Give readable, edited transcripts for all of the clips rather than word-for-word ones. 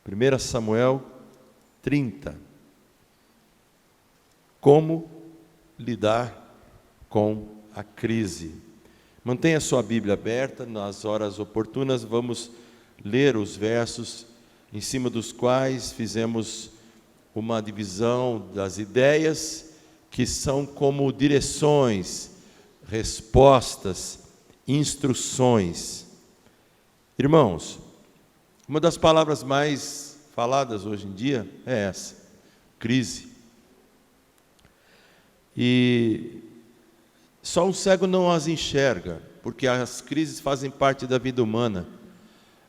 1 Samuel 30. Como lidar com a crise. Mantenha sua Bíblia aberta, nas horas oportunas vamos ler os versos em cima dos quais fizemos uma divisão das ideias que são como direções, respostas, instruções. Irmãos, uma das palavras mais faladas hoje em dia é essa: crise. E só um cego não as enxerga, porque as crises fazem parte da vida humana.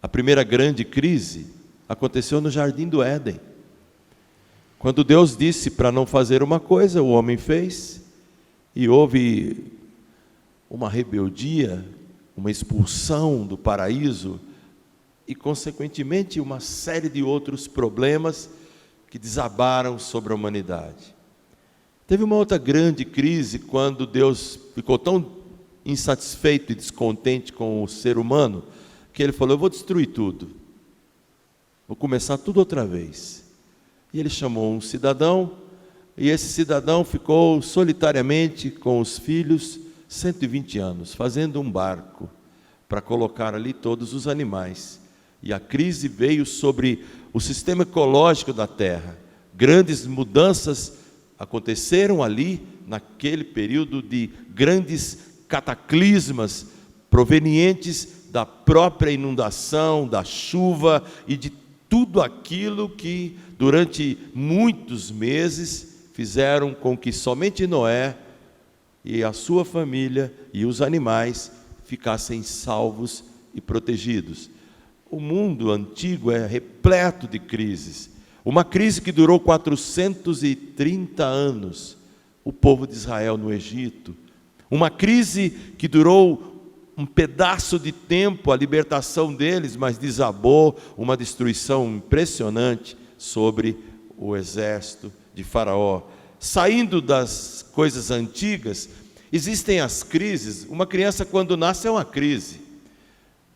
A primeira grande crise aconteceu no Jardim do Éden. Quando Deus disse para não fazer uma coisa, o homem fez, e houve uma rebeldia, uma expulsão do paraíso, e consequentemente uma série de outros problemas que desabaram sobre a humanidade. Teve uma outra grande crise quando Deus ficou tão insatisfeito e descontente com o ser humano, que Ele falou: eu vou destruir tudo, vou começar tudo outra vez. E Ele chamou um cidadão, e esse cidadão ficou solitariamente com os filhos 120 anos, fazendo um barco para colocar ali todos os animais. E a crise veio sobre o sistema ecológico da terra. Grandes mudanças aconteceram ali, naquele período de grandes cataclismas provenientes da própria inundação, da chuva e de tudo aquilo que durante muitos meses fizeram com que somente Noé e a sua família e os animais ficassem salvos e protegidos. O mundo antigo é repleto de crises. Uma crise que durou 430 anos, o povo de Israel no Egito. Uma crise que durou um pedaço de tempo, a libertação deles, mas desabou, uma destruição impressionante sobre o exército de Faraó. Saindo das coisas antigas, existem as crises. Uma criança, quando nasce, é uma crise.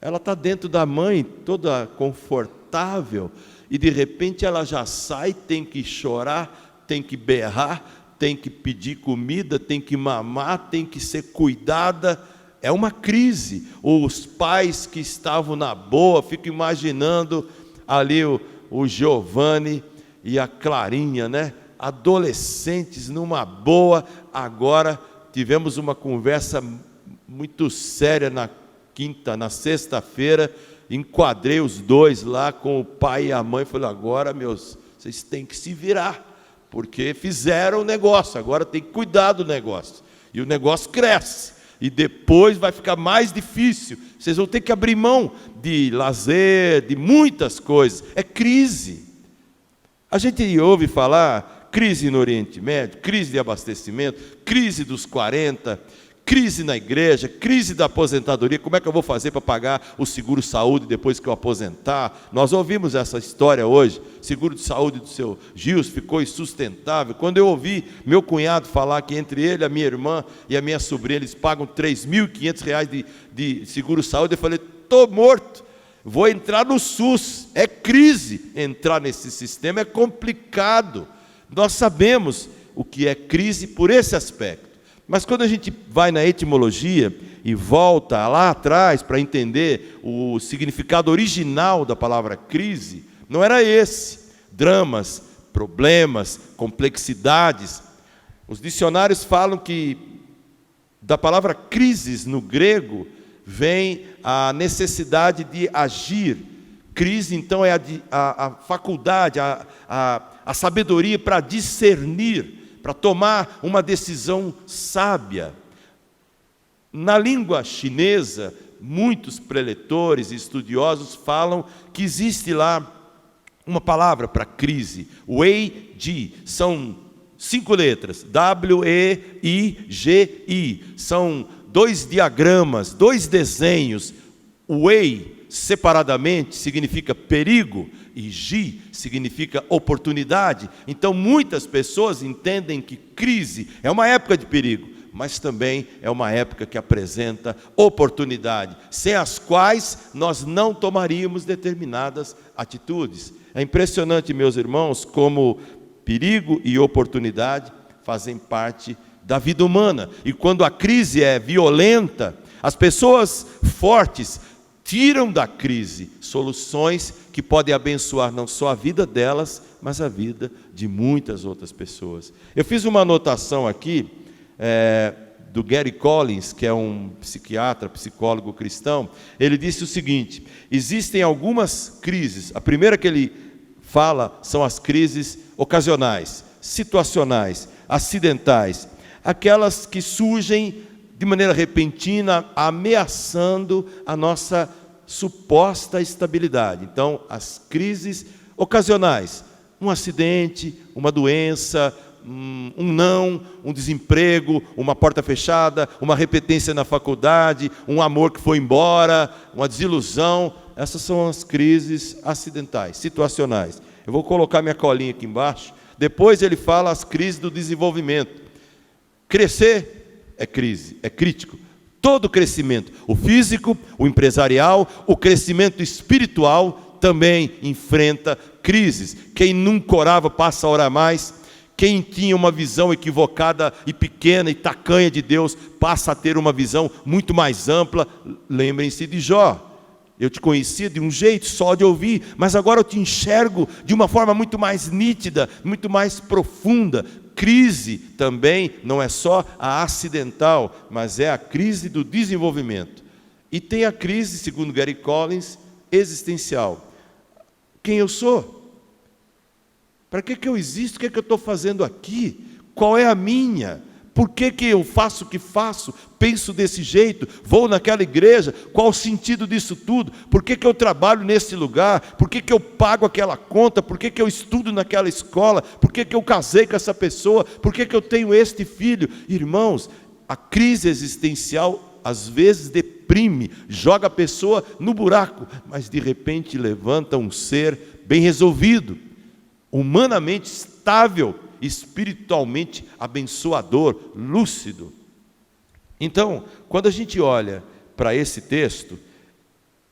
Ela está dentro da mãe, toda confortável, e de repente ela já sai, tem que chorar, tem que berrar, tem que pedir comida, tem que mamar, tem que ser cuidada. É uma crise. Os pais que estavam na boa, fico imaginando ali o Giovanni e a Clarinha, né? Adolescentes numa boa. Agora tivemos uma conversa muito séria na sexta-feira, enquadrei os dois lá com o pai e a mãe, falei: agora, meus, vocês têm que se virar, porque fizeram o negócio, agora tem que cuidar do negócio, e o negócio cresce, e depois vai ficar mais difícil, vocês vão ter que abrir mão de lazer, de muitas coisas. É crise. A gente ouve falar crise no Oriente Médio, crise de abastecimento, crise dos 40, crise na igreja, crise da aposentadoria. Como é que eu vou fazer para pagar o seguro-saúde depois que eu aposentar? Nós ouvimos essa história hoje. Seguro de saúde do seu Gils ficou insustentável. Quando eu ouvi meu cunhado falar que entre ele, a minha irmã e a minha sobrinha, eles pagam R$3.500 de seguro-saúde, eu falei: estou morto, vou entrar no SUS. É crise entrar nesse sistema, é complicado. Nós sabemos o que é crise por esse aspecto. Mas quando a gente vai na etimologia e volta lá atrás para entender o significado original da palavra crise, não era esse. Dramas, problemas, complexidades. Os dicionários falam que da palavra crises no grego vem a necessidade de agir. Crise, então, é a faculdade, a sabedoria para discernir, para tomar uma decisão sábia. Na língua chinesa, muitos preletores e estudiosos falam que existe lá uma palavra para crise, Wei-ji, são 5 letras, W-E-I-G-I, são 2 diagramas, 2 desenhos. Wei, separadamente, significa perigo, e Ji significa oportunidade. Então muitas pessoas entendem que crise é uma época de perigo, mas também é uma época que apresenta oportunidade, sem as quais nós não tomaríamos determinadas atitudes. É impressionante, meus irmãos, como perigo e oportunidade fazem parte da vida humana. E quando a crise é violenta, as pessoas fortes tiram da crise soluções que podem abençoar não só a vida delas, mas a vida de muitas outras pessoas. Eu fiz uma anotação aqui do Gary Collins, que é um psiquiatra, psicólogo cristão. Ele disse o seguinte: existem algumas crises. A primeira que ele fala são as crises ocasionais, situacionais, acidentais, aquelas que surgem de maneira repentina, ameaçando a nossa suposta estabilidade. Então, as crises ocasionais, um acidente, uma doença, um desemprego, uma porta fechada, uma repetência na faculdade, um amor que foi embora, uma desilusão. Essas são as crises acidentais, situacionais. Eu vou colocar minha colinha aqui embaixo. Depois ele fala as crises do desenvolvimento. Crescer é crise, é crítico. Todo crescimento, o físico, o empresarial, o crescimento espiritual também enfrenta crises. Quem nunca orava passa a orar mais. Quem tinha uma visão equivocada e pequena e tacanha de Deus passa a ter uma visão muito mais ampla. Lembrem-se de Jó. Eu te conhecia de um jeito só de ouvir, mas agora eu te enxergo de uma forma muito mais nítida, muito mais profunda. Crise também não é só a acidental, mas é a crise do desenvolvimento. E tem a crise, segundo Gary Collins, existencial. Quem eu sou? Para que eu existo? O que eu estou fazendo aqui? Qual é a minha? Por que eu faço o que faço? Penso desse jeito? Vou naquela igreja? Qual o sentido disso tudo? Por que eu trabalho nesse lugar? Por que eu pago aquela conta? Por que eu estudo naquela escola? Por que eu casei com essa pessoa? Por que eu tenho este filho? Irmãos, a crise existencial às vezes deprime, joga a pessoa no buraco, mas de repente levanta um ser bem resolvido, humanamente estável, espiritualmente abençoador, lúcido. Então, quando a gente olha para esse texto,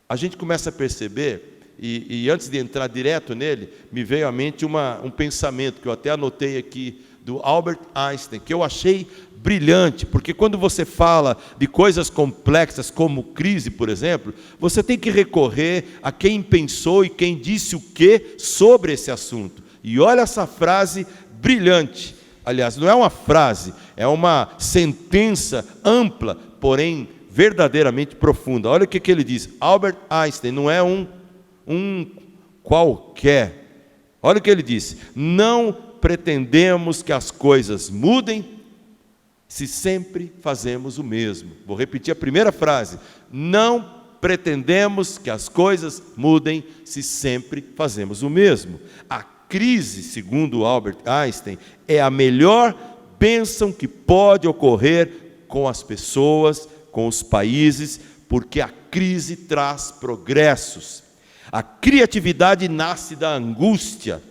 a gente começa a perceber, e antes de entrar direto nele, me veio à mente um pensamento que eu até anotei aqui, do Albert Einstein, que eu achei brilhante, porque quando você fala de coisas complexas como crise, por exemplo, você tem que recorrer a quem pensou e quem disse o que sobre esse assunto. E olha essa frase brilhante. Aliás, não é uma frase, é uma sentença ampla, porém verdadeiramente profunda. Olha o que ele diz. Albert Einstein não é um qualquer. Olha o que ele disse: não pretendemos que as coisas mudem se sempre fazemos o mesmo. Vou repetir a primeira frase. Não pretendemos que as coisas mudem se sempre fazemos o mesmo. A crise, segundo Albert Einstein, é a melhor bênção que pode ocorrer com as pessoas, com os países, porque a crise traz progressos. A criatividade nasce da angústia,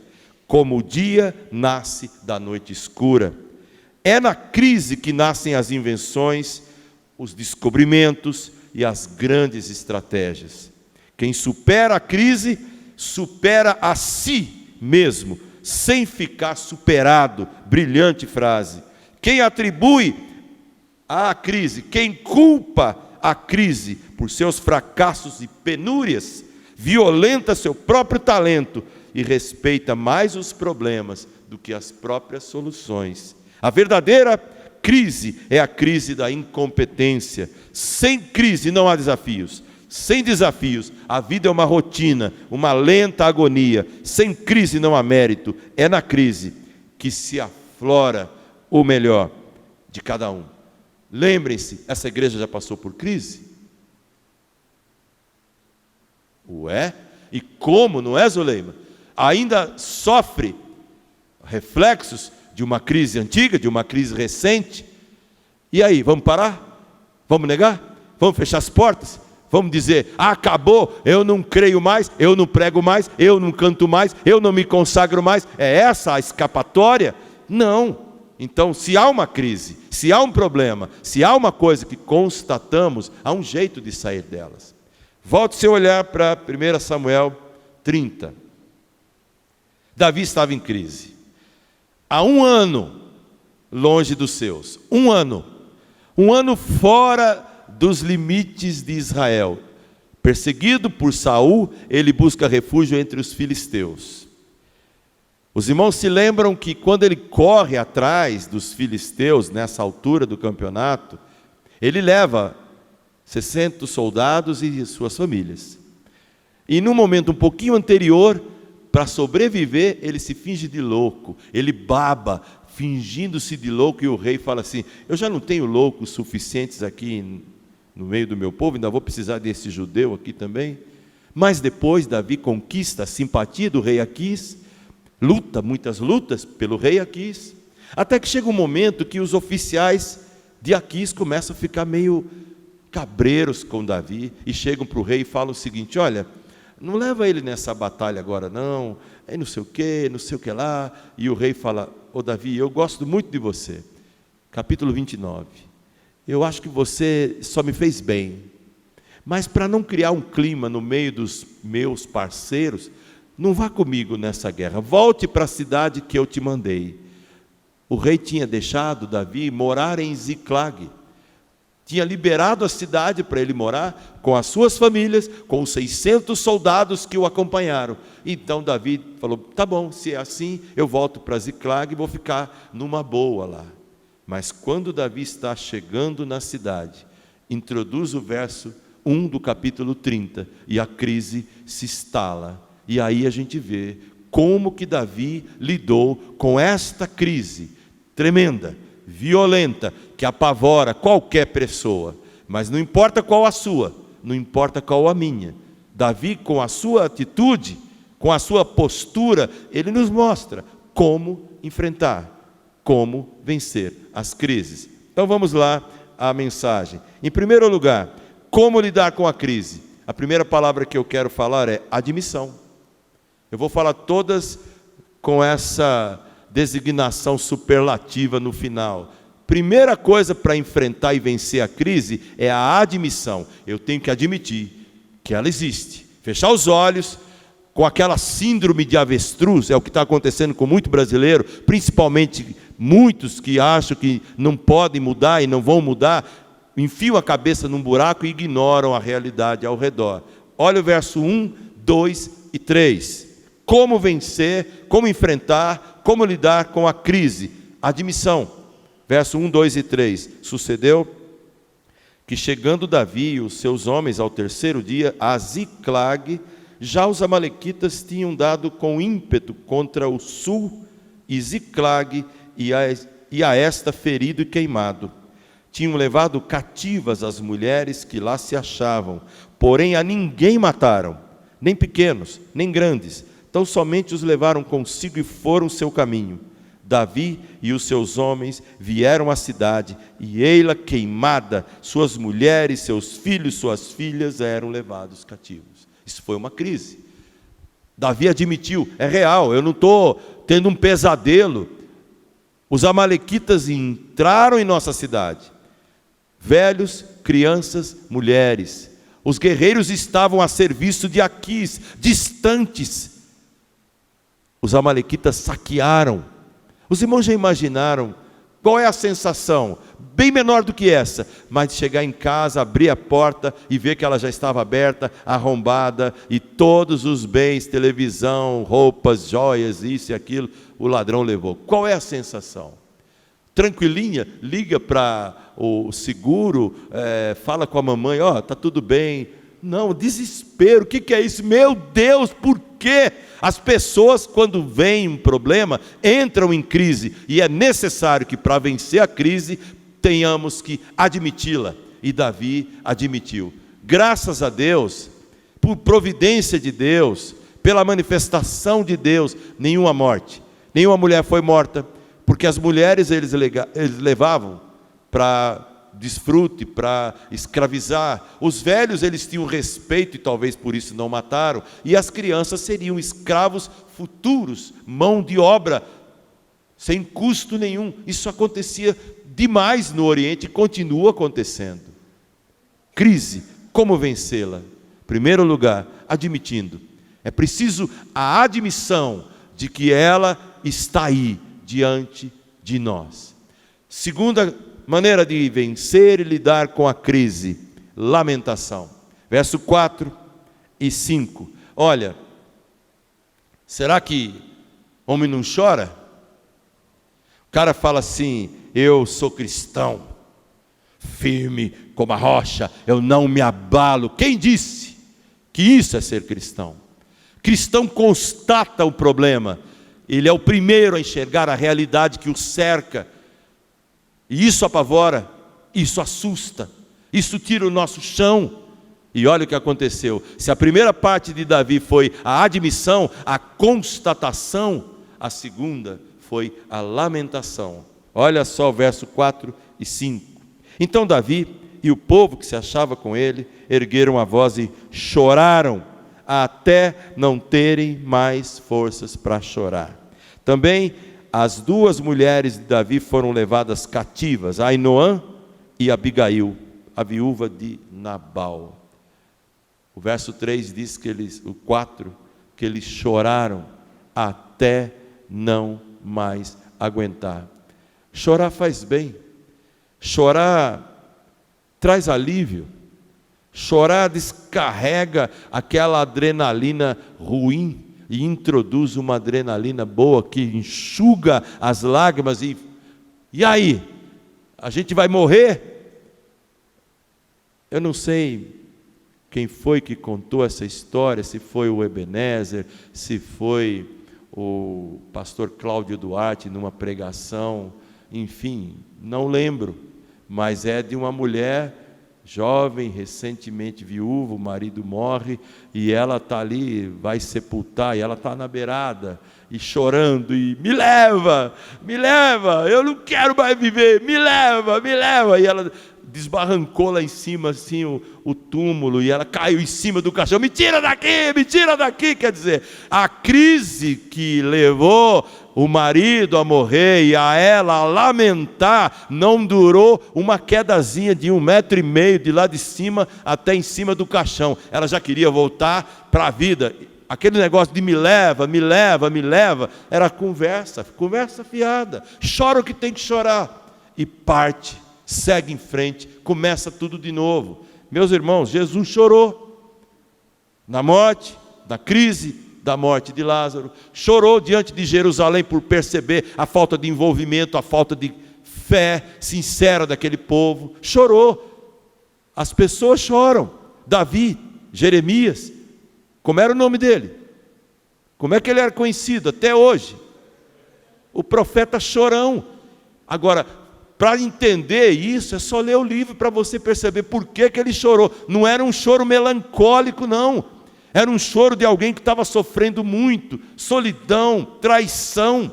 como o dia nasce da noite escura. É na crise que nascem as invenções, os descobrimentos e as grandes estratégias. Quem supera a crise, supera a si mesmo, sem ficar superado. Brilhante frase. Quem atribui à crise, quem culpa a crise por seus fracassos e penúrias, violenta seu próprio talento e respeita mais os problemas do que as próprias soluções. A verdadeira crise é a crise da incompetência. Sem crise não há desafios. Sem desafios, a vida é uma rotina, uma lenta agonia. Sem crise não há mérito. É na crise que se aflora o melhor de cada um. Lembrem-se, essa igreja já passou por crise? Ué? E como, não é, Zuleima? Ainda sofre reflexos de uma crise antiga, de uma crise recente. E aí, vamos parar? Vamos negar? Vamos fechar as portas? Vamos dizer, acabou, eu não creio mais, eu não prego mais, eu não canto mais, eu não me consagro mais. É essa a escapatória? Não. Então, se há uma crise, se há um problema, se há uma coisa que constatamos, há um jeito de sair delas. Volte seu olhar para 1 Samuel 30. Davi estava em crise. Há 1 ano longe dos seus. 1 ano. 1 ano fora dos limites de Israel. Perseguido por Saul, ele busca refúgio entre os filisteus. Os irmãos se lembram que quando ele corre atrás dos filisteus, nessa altura do campeonato, ele leva 600 soldados e suas famílias. E num momento um pouquinho anterior, para sobreviver, ele se finge de louco, ele baba, fingindo-se de louco, e o rei fala assim: eu já não tenho loucos suficientes aqui no meio do meu povo, ainda vou precisar desse judeu aqui também. Mas depois Davi conquista a simpatia do rei Aquis, luta muitas lutas pelo rei Aquis, até que chega um momento que os oficiais de Aquis começam a ficar meio cabreiros com Davi, e chegam para o rei e falam o seguinte: olha, não leva ele nessa batalha agora não, aí não sei o que lá. E o rei fala: ô Davi, eu gosto muito de você. Capítulo 29. Eu acho que você só me fez bem, mas para não criar um clima no meio dos meus parceiros, não vá comigo nessa guerra, volte para a cidade que eu te mandei. O rei tinha deixado Davi morar em Ziclag, tinha liberado a cidade para ele morar com as suas famílias, com os 600 soldados que o acompanharam. Então Davi falou: tá bom, se é assim, eu volto para Ziclag e vou ficar numa boa lá. Mas quando Davi está chegando na cidade, introduz o verso 1 do capítulo 30, e a crise se instala. E aí a gente vê como que Davi lidou com esta crise tremenda, violenta, que apavora qualquer pessoa. Mas não importa qual a sua, não importa qual a minha. Davi, com a sua atitude, com a sua postura, ele nos mostra como enfrentar, como vencer as crises. Então vamos lá à mensagem. Em primeiro lugar, como lidar com a crise? A primeira palavra que eu quero falar é admissão. Eu vou falar todas com essa designação superlativa no final. Primeira coisa para enfrentar e vencer a crise é a admissão. Eu tenho que admitir que ela existe. Fechar os olhos com aquela síndrome de avestruz, é o que está acontecendo com muito brasileiro, principalmente muitos que acham que não podem mudar e não vão mudar, enfiam a cabeça num buraco e ignoram a realidade ao redor. Olha o verso 1, 2 e 3. Como vencer, como enfrentar, como lidar com a crise? Admissão. Verso 1, 2 e 3. Sucedeu que, chegando Davi e os seus homens ao terceiro dia a Ziclag, já os amalequitas tinham dado com ímpeto contra o sul, e Ziclag e a esta ferido e queimado. Tinham levado cativas as mulheres que lá se achavam, porém a ninguém mataram, nem pequenos, nem grandes. Então somente os levaram consigo e foram seu caminho. Davi e os seus homens vieram à cidade, e ei-la queimada, suas mulheres, seus filhos, suas filhas eram levados cativos. Isso foi uma crise. Davi admitiu: é real, eu não estou tendo um pesadelo. Os amalequitas entraram em nossa cidade, velhos, crianças, mulheres. Os guerreiros estavam a serviço de Aquis, distantes. Os amalequitas saquearam. Os irmãos já imaginaram qual é a sensação? Bem menor do que essa, mas de chegar em casa, abrir a porta e ver que ela já estava aberta, arrombada, e todos os bens, televisão, roupas, joias, isso e aquilo, o ladrão levou. Qual é a sensação? Tranquilinha, liga para o seguro, fala com a mamãe: ó, tá tudo bem. Não, desespero. O que é isso? Meu Deus, por quê? As pessoas, quando vem um problema, entram em crise, e é necessário que, para vencer a crise, tenhamos que admiti-la. E Davi admitiu. Graças a Deus, por providência de Deus, pela manifestação de Deus, nenhuma morte, nenhuma mulher foi morta, porque as mulheres eles levavam para desfrute, para escravizar. Os velhos eles tinham respeito e talvez por isso não mataram, e as crianças seriam escravos futuros, mão de obra, sem custo nenhum. Isso acontecia demais no Oriente e continua acontecendo. Crise, como vencê-la? Primeiro lugar, admitindo. É preciso a admissão de que ela está aí, diante de nós. Segunda maneira de vencer e lidar com a crise: lamentação. Verso 4 e 5. Olha, será que homem não chora? O cara fala assim: eu sou cristão, firme como a rocha, eu não me abalo. Quem disse que isso é ser cristão? Cristão constata o problema, ele é o primeiro a enxergar a realidade que o cerca, e isso apavora, isso assusta, isso tira o nosso chão. E olha o que aconteceu. Se a primeira parte de Davi foi a admissão, a constatação, a segunda foi a lamentação. Olha só o verso 4 e 5. Então Davi e o povo que se achava com ele ergueram a voz e choraram, até não terem mais forças para chorar. Também as duas mulheres de Davi foram levadas cativas, Ainoã e Abigail, a viúva de Nabal. O verso 3 diz que o 4, que eles choraram até não mais aguentar. Chorar faz bem, chorar traz alívio, chorar descarrega aquela adrenalina ruim e introduz uma adrenalina boa que enxuga as lágrimas. E aí? A gente vai morrer? Eu não sei quem foi que contou essa história, se foi o Ebenezer, se foi o pastor Cláudio Duarte numa pregação, enfim, não lembro, mas é de uma mulher jovem, recentemente viúva, o marido morre, e ela está ali, vai sepultar, e ela está na beirada, e chorando, e me leva, eu não quero mais viver, me leva, e ela desbarrancou lá em cima, assim, o túmulo, e ela caiu em cima do caixão, me tira daqui, quer dizer, a crise que levou o marido a morrer e a ela a lamentar, não durou uma quedazinha de 1,5 metro de lá de cima até em cima do caixão. Ela já queria voltar para a vida. Aquele negócio de me leva, era conversa fiada. Chora o que tem que chorar e parte, segue em frente, começa tudo de novo. Meus irmãos, Jesus chorou na morte, na crise da morte de Lázaro, chorou diante de Jerusalém por perceber a falta de envolvimento, a falta de fé sincera daquele povo, chorou. As pessoas choram. Davi, Jeremias, como era o nome dele? Como é que ele era conhecido até hoje? O profeta chorão. Agora, para entender isso, é só ler o livro para você perceber por que ele chorou. Não era um choro melancólico, não. Era um choro de alguém que estava sofrendo muito, solidão, traição,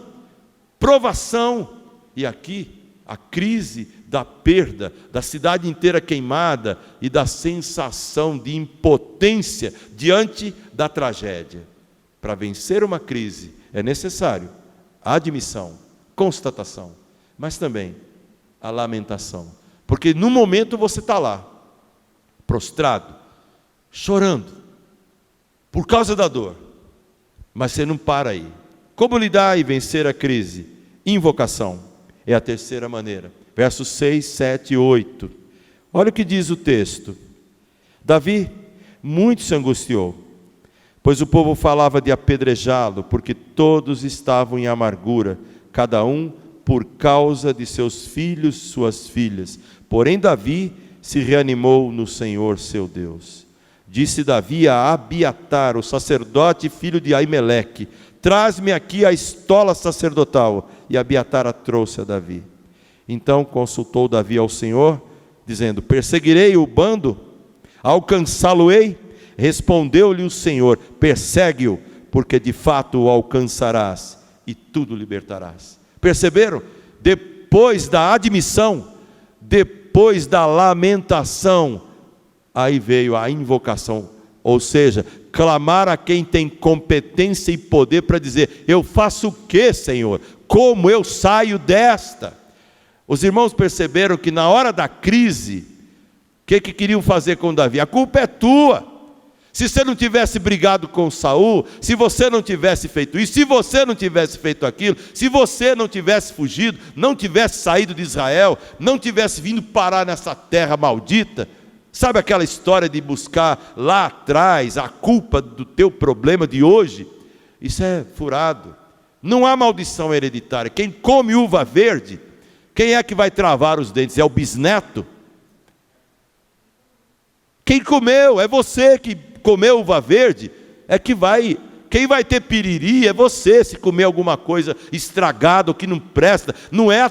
provação. E aqui, a crise da perda, da cidade inteira queimada e da sensação de impotência diante da tragédia. Para vencer uma crise é necessário a admissão, constatação, mas também a lamentação. Porque no momento você está lá, prostrado, chorando, por causa da dor, mas você não para aí. Como lidar e vencer a crise? Invocação é a terceira maneira. Versos 6, 7 e 8. Olha o que diz o texto. Davi muito se angustiou, pois o povo falava de apedrejá-lo, porque todos estavam em amargura, cada um por causa de seus filhos, suas filhas. Porém Davi se reanimou no Senhor seu Deus. Disse Davi a Abiatar, o sacerdote filho de Aimeleque: traz-me aqui a estola sacerdotal. E Abiatar a trouxe a Davi. Então consultou Davi ao Senhor, dizendo: perseguirei o bando? Alcançá-lo-ei? Respondeu-lhe o Senhor: persegue-o, porque de fato o alcançarás e tudo libertarás. Perceberam? Depois da admissão, depois da lamentação, aí veio a invocação, ou seja, clamar a quem tem competência e poder para dizer: eu faço o que, Senhor? Como eu saio desta? Os irmãos perceberam que na hora da crise, o que queriam fazer com Davi? A culpa é tua. Se você não tivesse brigado com Saul, se você não tivesse feito isso, se você não tivesse feito aquilo, se você não tivesse fugido, não tivesse saído de Israel, não tivesse vindo parar nessa terra maldita, sabe aquela história de buscar lá atrás a culpa do teu problema de hoje? Isso é furado. Não há maldição hereditária. Quem come uva verde, quem é que vai travar os dentes? É o bisneto? Quem comeu, é você que comeu uva verde, quem vai ter piriri é você, se comer alguma coisa estragada ou que não presta, não é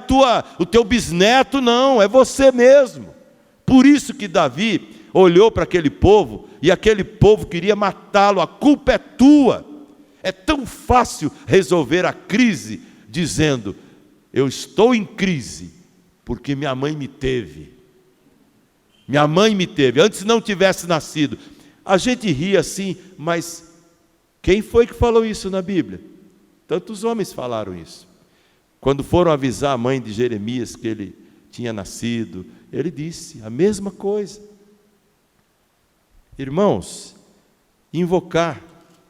o teu bisneto não, é você mesmo. Por isso que Davi olhou para aquele povo, e aquele povo queria matá-lo, a culpa é tua. É tão fácil resolver a crise, dizendo, eu estou em crise, porque minha mãe me teve. Minha mãe me teve, antes não tivesse nascido. A gente ri assim, mas quem foi que falou isso na Bíblia? Tantos homens falaram isso. Quando foram avisar a mãe de Jeremias que ele tinha nascido, ele disse a mesma coisa. Irmãos, invocar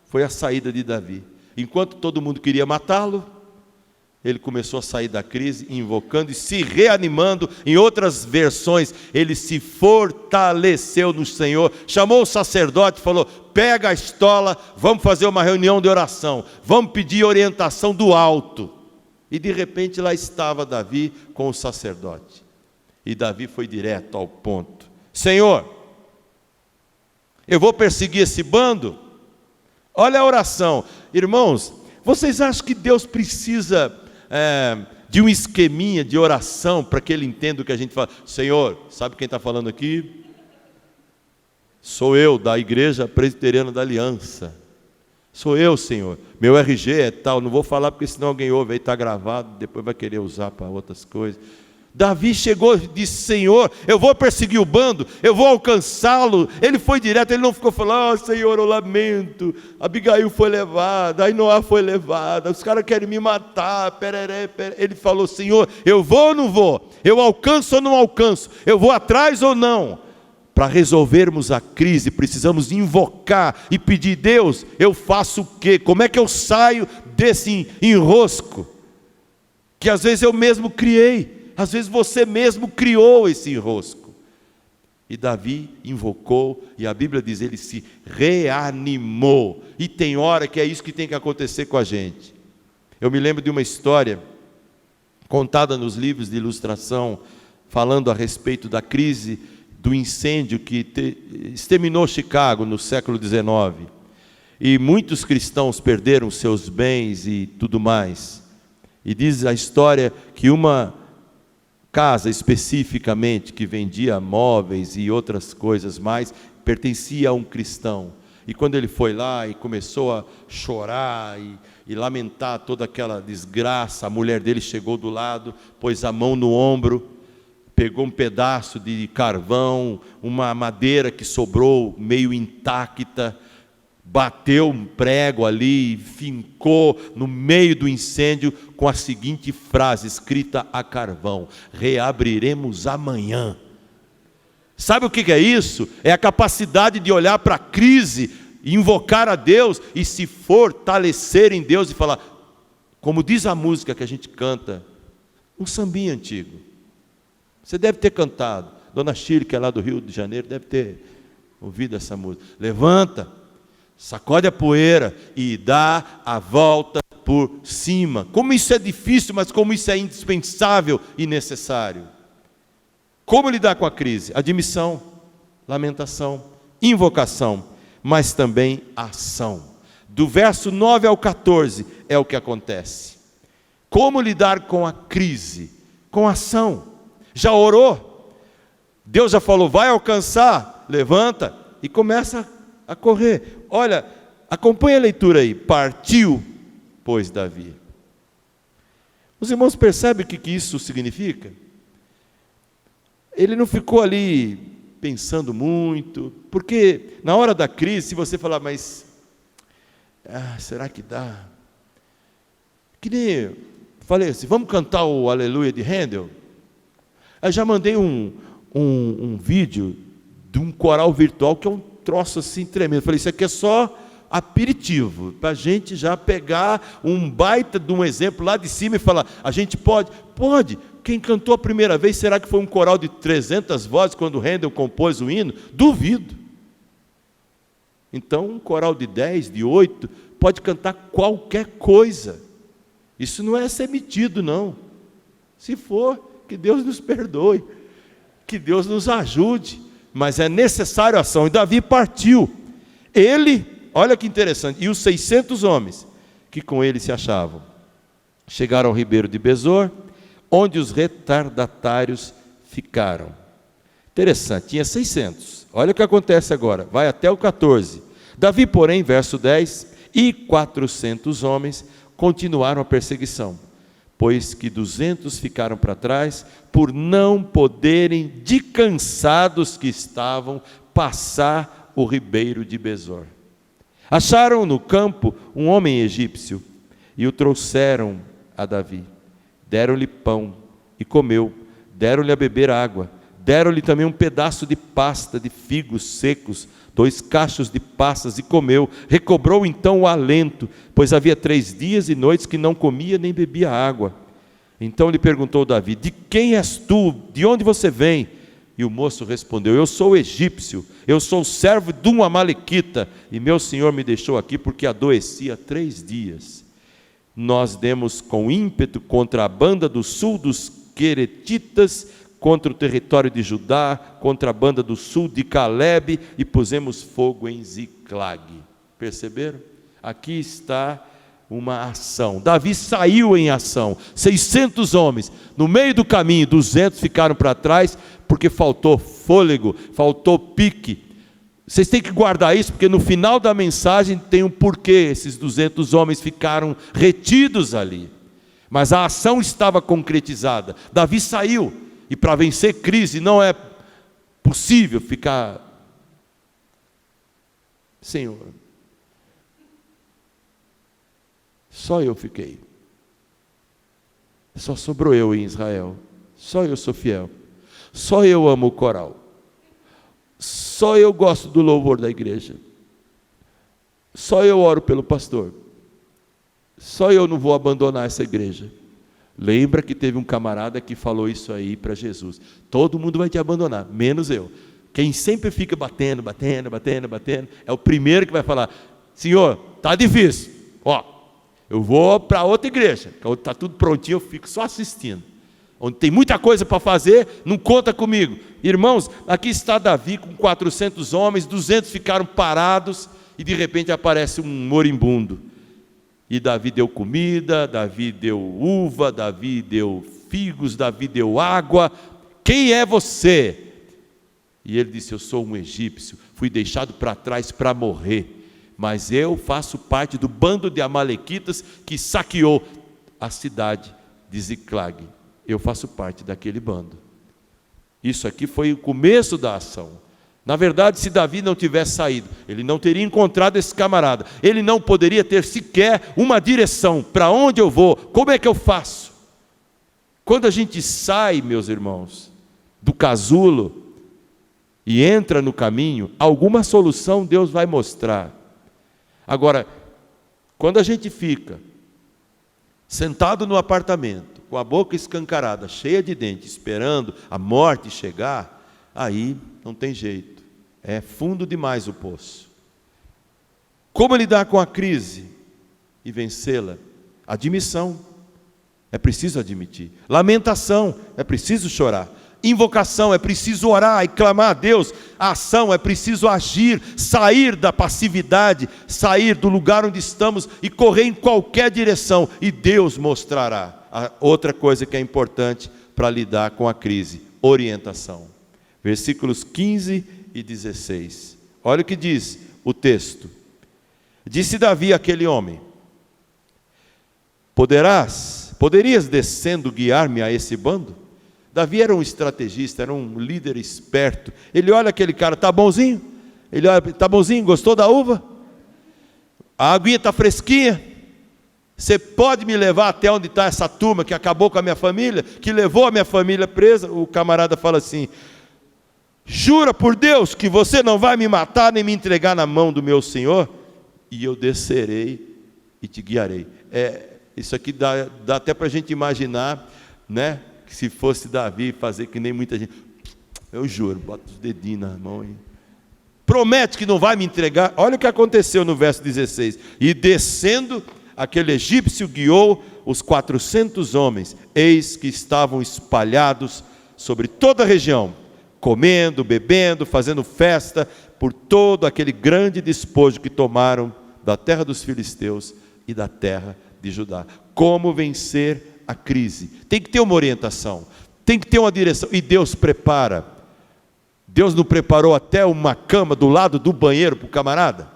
foi a saída de Davi. Enquanto todo mundo queria matá-lo, ele começou a sair da crise, invocando e se reanimando. Em outras versões, ele se fortaleceu no Senhor, chamou o sacerdote e falou, pega a estola, vamos fazer uma reunião de oração, vamos pedir orientação do alto. E de repente lá estava Davi com o sacerdote. E Davi foi direto ao ponto. Senhor, eu vou perseguir esse bando? Olha a oração. Irmãos, vocês acham que Deus precisa de um esqueminha de oração para que Ele entenda o que a gente fala? Senhor, sabe quem está falando aqui? Sou eu, da Igreja Presbiteriana da Aliança. Sou eu, Senhor. Meu RG é tal, não vou falar porque senão alguém ouve, aí está gravado, depois vai querer usar para outras coisas. Davi chegou e disse, Senhor, eu vou perseguir o bando, eu vou alcançá-lo. Ele foi direto, ele não ficou falando, Senhor, eu lamento, Abigail foi levada, Ainoá foi levada, os caras querem me matar, pereré. Ele falou, Senhor, eu vou ou não vou? Eu alcanço ou não alcanço? Eu vou atrás ou não? Para resolvermos a crise, precisamos invocar e pedir, Deus, eu faço o quê? Como é que eu saio desse enrosco? Que às vezes eu mesmo criei. Às vezes você mesmo criou esse enrosco. E Davi invocou, e a Bíblia diz, ele se reanimou. E tem hora que é isso que tem que acontecer com a gente. Eu me lembro de uma história contada nos livros de ilustração, falando a respeito da crise do incêndio que exterminou Chicago no século XIX. E muitos cristãos perderam seus bens e tudo mais. E diz a história que uma casa especificamente, que vendia móveis e outras coisas mais, pertencia a um cristão. E quando ele foi lá e começou a chorar e lamentar toda aquela desgraça, a mulher dele chegou do lado, pôs a mão no ombro, pegou um pedaço de carvão, uma madeira que sobrou meio intacta, bateu um prego ali, fincou no meio do incêndio com a seguinte frase escrita a carvão: reabriremos amanhã. Sabe o que é isso? É a capacidade de olhar para a crise, invocar a Deus e se fortalecer em Deus e falar, como diz a música que a gente canta, um sambinha antigo. Você deve ter cantado. Dona Chile, que é lá do Rio de Janeiro, deve ter ouvido essa música. Levanta, sacode a poeira e dá a volta por cima. Como isso é difícil, mas como isso é indispensável e necessário. Como lidar com a crise? Admissão, lamentação, invocação, mas também ação. Do verso 9 ao 14 é o que acontece. Como lidar com a crise? Com ação. Já orou? Deus já falou, vai alcançar? Levanta e começa a correr. Olha, acompanha a leitura aí. Partiu, pois, Davi. Os irmãos percebem o que isso significa? Ele não ficou ali pensando muito, porque na hora da crise, se você falar, mas será que dá? Que nem falei assim, vamos cantar o Aleluia de Handel? Eu já mandei um vídeo de um coral virtual que é um troço assim tremendo. Eu falei, isso aqui é só aperitivo, para a gente já pegar um baita de um exemplo lá de cima e falar, a gente pode? Pode. Quem cantou a primeira vez, será que foi um coral de 300 vozes quando Handel compôs o hino? Duvido. Então um coral de 10, de 8, pode cantar qualquer coisa. Isso não é ser metido, não. Se for, que Deus nos perdoe, que Deus nos ajude, mas é necessário ação. E Davi partiu, ele, olha que interessante, e os 600 homens que com ele se achavam, chegaram ao ribeiro de Besor, onde os retardatários ficaram. Interessante, tinha 600, olha o que acontece agora, vai até o 14, Davi porém, verso 10, e 400 homens continuaram a perseguição, pois que 200 ficaram para trás, por não poderem, de cansados que estavam, passar o ribeiro de Besor. Acharam no campo um homem egípcio, e o trouxeram a Davi. Deram-lhe pão, e comeu, deram-lhe a beber água, deram-lhe também um pedaço de pasta de figos secos, 2 cachos de passas, e comeu. Recobrou então o alento, pois havia 3 dias e noites que não comia nem bebia água. Então lhe perguntou Davi, de quem és tu? De onde você vem? E o moço respondeu, eu sou egípcio, eu sou servo de um amalequita, e meu senhor me deixou aqui porque adoeci há 3 dias. Nós demos com ímpeto contra a banda do sul dos Queretitas, contra o território de Judá, contra a banda do sul de Calebe, e pusemos fogo em Ziclag. Perceberam? Aqui está uma ação. Davi saiu em ação, 600 homens, no meio do caminho, 200 ficaram para trás, porque faltou fôlego, faltou pique. Vocês têm que guardar isso, porque no final da mensagem tem um porquê esses 200 homens ficaram retidos ali. Mas a ação estava concretizada. Davi saiu, e para vencer crise não é possível ficar, Senhor, só eu fiquei, só sobrou eu em Israel, só eu sou fiel, só eu amo o coral, só eu gosto do louvor da igreja, só eu oro pelo pastor, só eu não vou abandonar essa igreja. Lembra que teve um camarada que falou isso aí para Jesus, todo mundo vai te abandonar, menos eu. Quem sempre fica batendo, é o primeiro que vai falar, Senhor, está difícil, eu vou para outra igreja, está tudo prontinho, eu fico só assistindo, onde tem muita coisa para fazer, não conta comigo. Irmãos, aqui está Davi com 400 homens, 200 ficaram parados, e de repente aparece um moribundo, e Davi deu comida, Davi deu uva, Davi deu figos, Davi deu água. Quem é você? E ele disse, eu sou um egípcio, fui deixado para trás para morrer, mas eu faço parte do bando de amalequitas que saqueou a cidade de Ziclag. Eu faço parte daquele bando. Isso aqui foi o começo da ação. Na verdade, se Davi não tivesse saído, ele não teria encontrado esse camarada, ele não poderia ter sequer uma direção, para onde eu vou, como é que eu faço? Quando a gente sai, meus irmãos, do casulo e entra no caminho, alguma solução Deus vai mostrar. Agora, quando a gente fica sentado no apartamento, com a boca escancarada, cheia de dentes, esperando a morte chegar, aí não tem jeito, é fundo demais o poço. Como lidar com a crise e vencê-la? Admissão, é preciso admitir. Lamentação, é preciso chorar. Invocação, é preciso orar e clamar a Deus. A ação, é preciso agir, sair da passividade, sair do lugar onde estamos e correr em qualquer direção, e Deus mostrará. A outra coisa que é importante para lidar com a crise, orientação. Versículos 15 e 16. Olha o que diz o texto. Disse Davi àquele homem, poderias descendo guiar-me a esse bando? Davi era um estrategista, era um líder esperto. Ele olha aquele cara, tá bonzinho? Ele olha, tá bonzinho, gostou da uva? A aguinha está fresquinha? Você pode me levar até onde está essa turma que acabou com a minha família, que levou a minha família presa? O camarada fala assim, jura por Deus que você não vai me matar nem me entregar na mão do meu senhor, e eu descerei e te guiarei. Isso aqui dá até para a gente imaginar, né, que se fosse Davi fazer que nem muita gente, eu juro, bota os dedinhos na mão e promete que não vai me entregar. Olha o que aconteceu no verso 16: e descendo, aquele egípcio guiou os 400 homens, eis que estavam espalhados sobre toda a região, comendo, bebendo, fazendo festa, por todo aquele grande despojo que tomaram da terra dos filisteus e da terra de Judá. Como vencer a crise? Tem que ter uma orientação, tem que ter uma direção, e Deus prepara. Deus não preparou até uma cama do lado do banheiro para o camarada,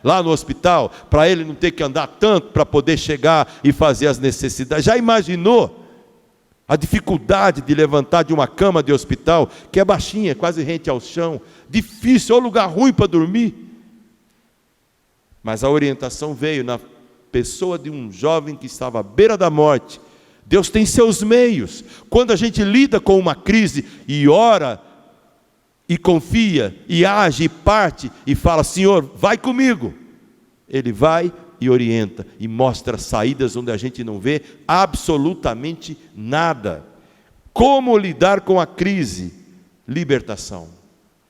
lá no hospital, para ele não ter que andar tanto para poder chegar e fazer as necessidades? Já imaginou a dificuldade de levantar de uma cama de hospital, que é baixinha, quase rente ao chão, difícil, é um lugar ruim para dormir? Mas a orientação veio na pessoa de um jovem que estava à beira da morte. Deus tem seus meios. Quando a gente lida com uma crise e ora, e confia, e age, e parte, e fala: Senhor, vai comigo, Ele vai e orienta, e mostra saídas onde a gente não vê absolutamente nada. Como lidar com a crise? Libertação.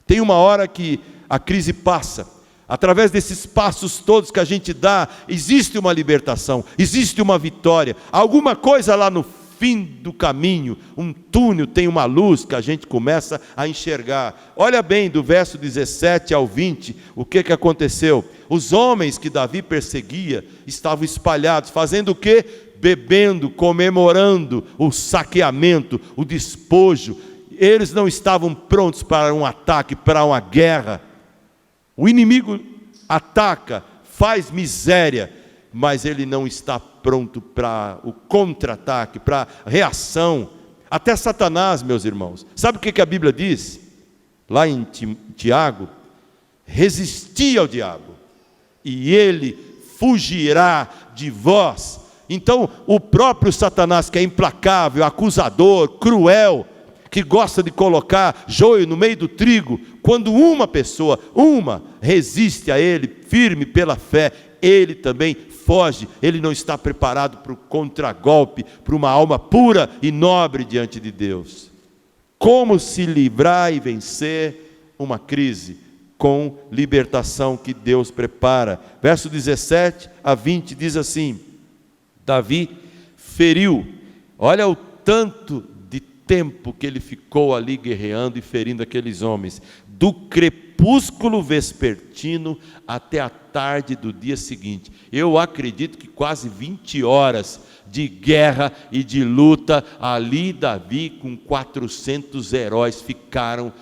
Tem uma hora que a crise passa, através desses passos todos que a gente dá, existe uma libertação, existe uma vitória, alguma coisa lá no fim do caminho, um túnel, tem uma luz que a gente começa a enxergar. Olha bem, do verso 17 ao 20, o que aconteceu? Os homens que Davi perseguia estavam espalhados, fazendo o quê? Bebendo, comemorando o saqueamento, o despojo. Eles não estavam prontos para um ataque, para uma guerra. O inimigo ataca, faz miséria, mas ele não está pronto para o contra-ataque, para a reação. Até Satanás, meus irmãos, sabe o que a Bíblia diz? Lá em Tiago: resisti ao diabo, e ele fugirá de vós. Então, o próprio Satanás, que é implacável, acusador, cruel, que gosta de colocar joio no meio do trigo, quando uma pessoa, resiste a ele, firme pela fé, ele também foge. Ele não está preparado para o contragolpe, para uma alma pura e nobre diante de Deus. Como se livrar e vencer uma crise? Com libertação que Deus prepara. Verso 17 a 20 diz assim: Davi feriu, olha o tanto de tempo que ele ficou ali guerreando e ferindo aqueles homens, do crepúsculo vespertino até a tarde do dia seguinte. Eu acredito que quase 20 horas de guerra e de luta. Ali Davi com 400 heróis ficaram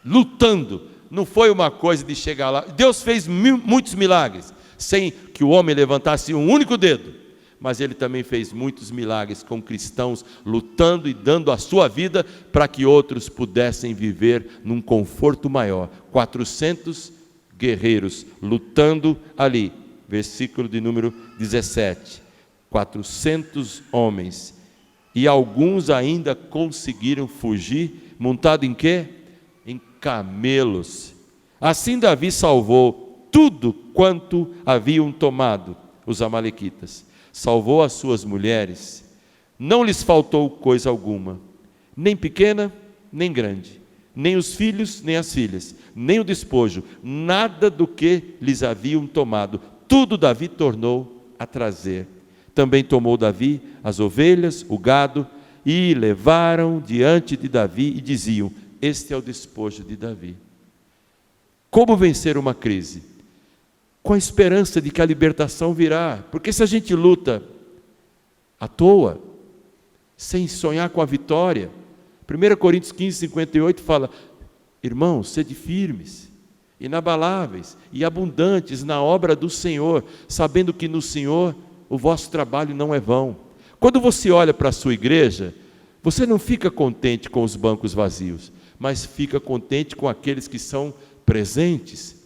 lutando. Não foi uma coisa de chegar lá. Deus fez muitos milagres, sem que o homem levantasse um único dedo. Mas ele também fez muitos milagres com cristãos lutando e dando a sua vida para que outros pudessem viver num conforto maior. 400 guerreiros lutando ali. Versículo de número 17. 400 homens. E alguns ainda conseguiram fugir, montado em quê? Em camelos. Assim Davi salvou tudo quanto haviam tomado os amalequitas. Salvou as suas mulheres, não lhes faltou coisa alguma, nem pequena, nem grande, nem os filhos, nem as filhas, nem o despojo, nada do que lhes haviam tomado, tudo Davi tornou a trazer. Também tomou Davi as ovelhas, o gado, e levaram diante de Davi e diziam: este é o despojo de Davi. Como vencer uma crise? Com a esperança de que a libertação virá. Porque se a gente luta à toa, sem sonhar com a vitória, 1 Coríntios 15, 58 fala: irmãos, sede firmes, inabaláveis e abundantes na obra do Senhor, sabendo que no Senhor o vosso trabalho não é vão. Quando você olha para a sua igreja, você não fica contente com os bancos vazios, mas fica contente com aqueles que são presentes,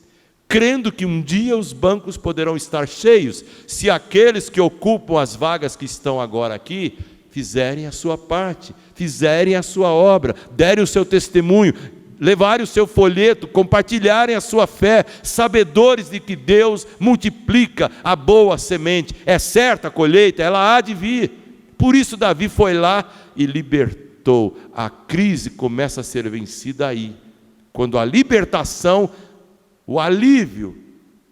crendo que um dia os bancos poderão estar cheios, se aqueles que ocupam as vagas que estão agora aqui, fizerem a sua parte, fizerem a sua obra, derem o seu testemunho, levarem o seu folheto, compartilharem a sua fé, sabedores de que Deus multiplica a boa semente. É certa a colheita, ela há de vir. Por isso Davi foi lá e libertou. A crise começa a ser vencida aí, quando a libertação, o alívio,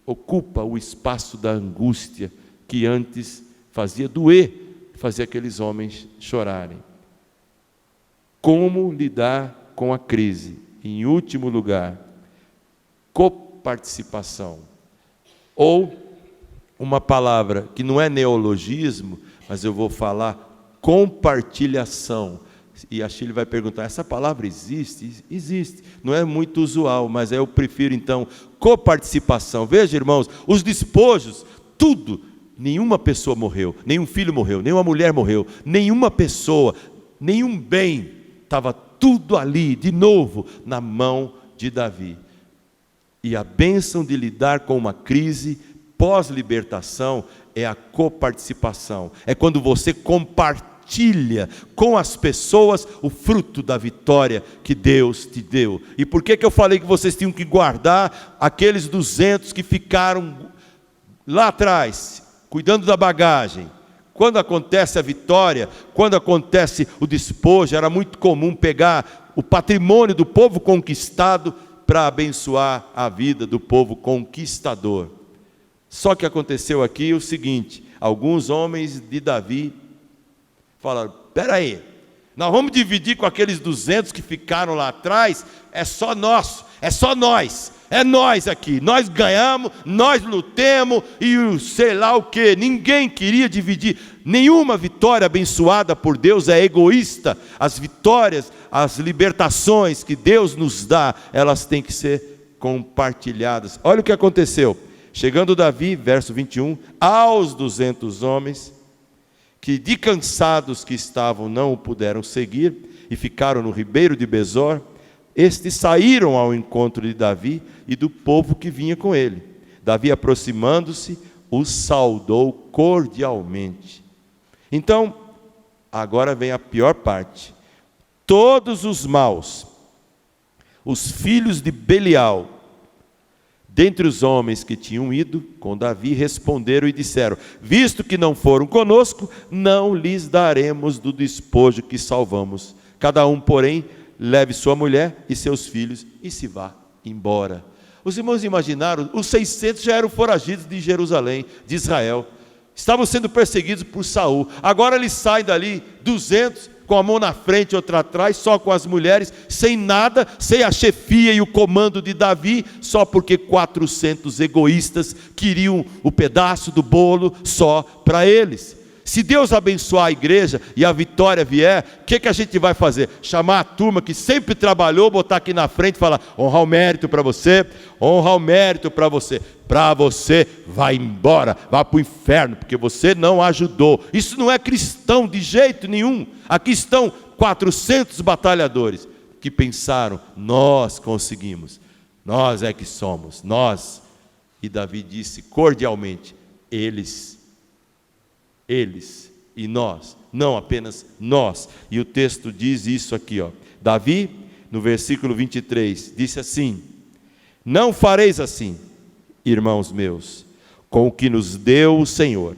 ocupa o espaço da angústia que antes fazia doer, fazia aqueles homens chorarem. Como lidar com a crise? Em último lugar, coparticipação. Ou uma palavra que não é neologismo, mas eu vou falar compartilhação. E a Shirley vai perguntar, essa palavra existe? Existe. Não é muito usual, mas eu prefiro então coparticipação. Veja, irmãos, os despojos, tudo, nenhuma pessoa morreu, nenhum filho morreu, nenhuma mulher morreu, nenhuma pessoa, nenhum bem, estava tudo ali, de novo, na mão de Davi. E a bênção de lidar com uma crise pós-libertação é a coparticipação. É quando você compartilha com as pessoas o fruto da vitória que Deus te deu. E por que eu falei que vocês tinham que guardar aqueles 200 que ficaram lá atrás, cuidando da bagagem? Quando acontece a vitória, quando acontece o despojo, era muito comum pegar o patrimônio do povo conquistado para abençoar a vida do povo conquistador. Só que aconteceu aqui o seguinte, alguns homens de Davi falaram, espera aí, nós vamos dividir com aqueles 200 que ficaram lá atrás, é só nosso, é só nós, é nós aqui, nós ganhamos, nós lutemos e sei lá o que, ninguém queria dividir. Nenhuma vitória abençoada por Deus é egoísta. As vitórias, as libertações que Deus nos dá, elas têm que ser compartilhadas. Olha o que aconteceu. Chegando Davi, verso 21, aos 200 homens, que de cansados que estavam não o puderam seguir, e ficaram no ribeiro de Besor, estes saíram ao encontro de Davi e do povo que vinha com ele. Davi, aproximando-se, os saudou cordialmente. Então, agora vem a pior parte. Todos os maus, os filhos de Belial, dentre os homens que tinham ido com Davi, responderam e disseram, visto que não foram conosco, não lhes daremos do despojo que salvamos. Cada um, porém, leve sua mulher e seus filhos e se vá embora. Os irmãos imaginaram, os 600 já eram foragidos de Jerusalém, de Israel. Estavam sendo perseguidos por Saul. Agora eles saem dali, 200, com a mão na frente e outra atrás, só com as mulheres, sem nada, sem a chefia e o comando de Davi, só porque 400 egoístas queriam o pedaço do bolo só para eles. Se Deus abençoar a igreja e a vitória vier, o que a gente vai fazer? Chamar a turma que sempre trabalhou, botar aqui na frente e falar, honrar o mérito para você, honrar o mérito para você. Para você, vai embora, vá para o inferno, porque você não ajudou. Isso não é cristão de jeito nenhum. Aqui estão 400 batalhadores que pensaram, nós conseguimos, nós é que somos, nós. E Davi disse cordialmente, eles e nós, não apenas nós. E o texto diz isso aqui, ó. Davi, no versículo 23, disse assim, não fareis assim, irmãos meus, com o que nos deu o Senhor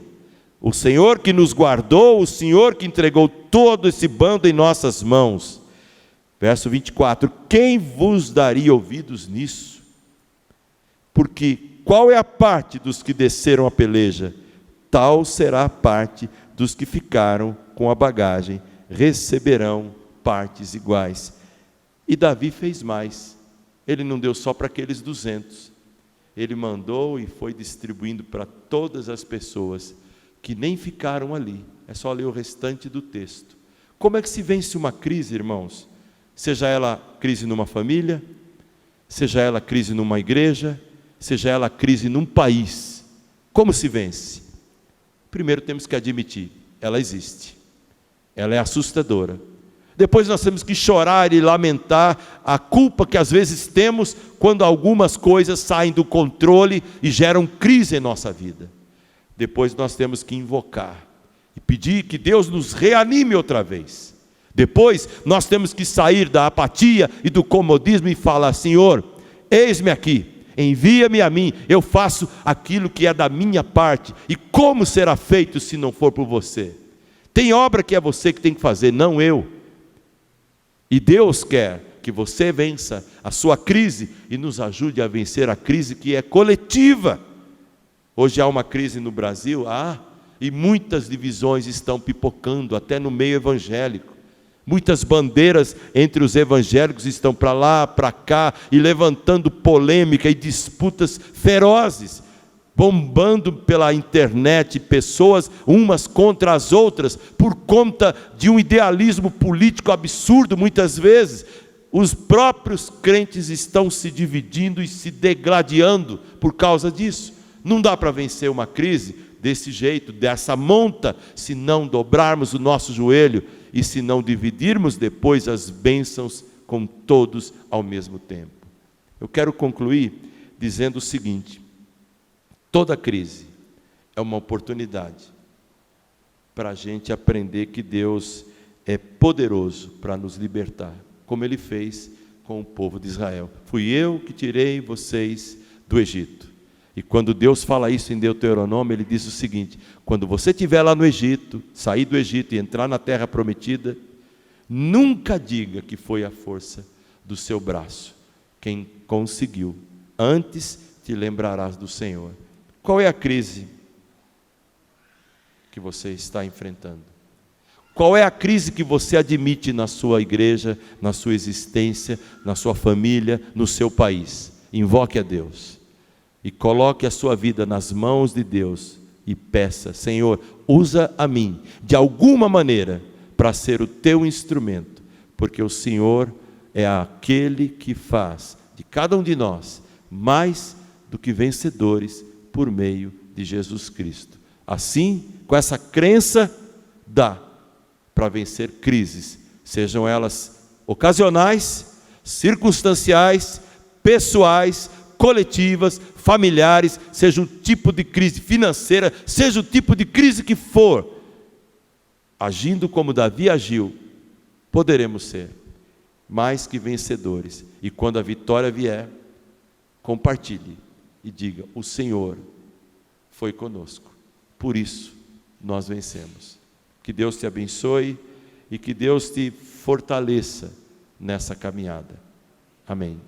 que nos guardou, o Senhor que entregou todo esse bando em nossas mãos. Verso 24, quem vos daria ouvidos nisso? Porque qual é a parte dos que desceram a peleja? Tal será a parte dos que ficaram com a bagagem, receberão partes iguais. E Davi fez mais, ele não deu só para aqueles 200, ele mandou e foi distribuindo para todas as pessoas que nem ficaram ali. É só ler o restante do texto. Como é que se vence uma crise, irmãos? Seja ela crise numa família, seja ela crise numa igreja, seja ela crise num país. Como se vence? Primeiro temos que admitir, ela existe, ela é assustadora. Depois nós temos que chorar e lamentar a culpa que às vezes temos quando algumas coisas saem do controle e geram crise em nossa vida. Depois nós temos que invocar e pedir que Deus nos reanime outra vez. Depois, nós temos que sair da apatia e do comodismo e falar: Senhor, eis-me aqui, envia-me a mim, eu faço aquilo que é da minha parte. E como será feito se não for por você? Tem obra que é você que tem que fazer, não eu. E Deus quer que você vença a sua crise e nos ajude a vencer a crise que é coletiva. Hoje há uma crise no Brasil, e muitas divisões estão pipocando, até no meio evangélico. Muitas bandeiras entre os evangélicos estão para lá, para cá, e levantando polêmica e disputas ferozes, bombando pela internet pessoas umas contra as outras, por conta de um idealismo político absurdo muitas vezes. Os próprios crentes estão se dividindo e se degladiando por causa disso. Não dá para vencer uma crise desse jeito, dessa monta, se não dobrarmos o nosso joelho e se não dividirmos depois as bênçãos com todos ao mesmo tempo. Eu quero concluir dizendo o seguinte: toda crise é uma oportunidade para a gente aprender que Deus é poderoso para nos libertar, como Ele fez com o povo de Israel. Fui eu que tirei vocês do Egito. E quando Deus fala isso em Deuteronômio, Ele diz o seguinte: quando você estiver lá no Egito, sair do Egito e entrar na terra prometida, nunca diga que foi a força do seu braço quem conseguiu, antes te lembrarás do Senhor. Qual é a crise que você está enfrentando? Qual é a crise que você admite na sua igreja, na sua existência, na sua família, no seu país? Invoque a Deus e coloque a sua vida nas mãos de Deus e peça: Senhor, usa a mim de alguma maneira para ser o teu instrumento, porque o Senhor é aquele que faz de cada um de nós mais do que vencedores por meio de Jesus Cristo. Assim, com essa crença, dá para vencer crises, sejam elas ocasionais, circunstanciais, pessoais, coletivas, familiares, seja o tipo de crise financeira, seja o tipo de crise que for. Agindo como Davi agiu, poderemos ser mais que vencedores. E quando a vitória vier, compartilhe e diga: o Senhor foi conosco, por isso nós vencemos. Que Deus te abençoe e que Deus te fortaleça nessa caminhada. Amém.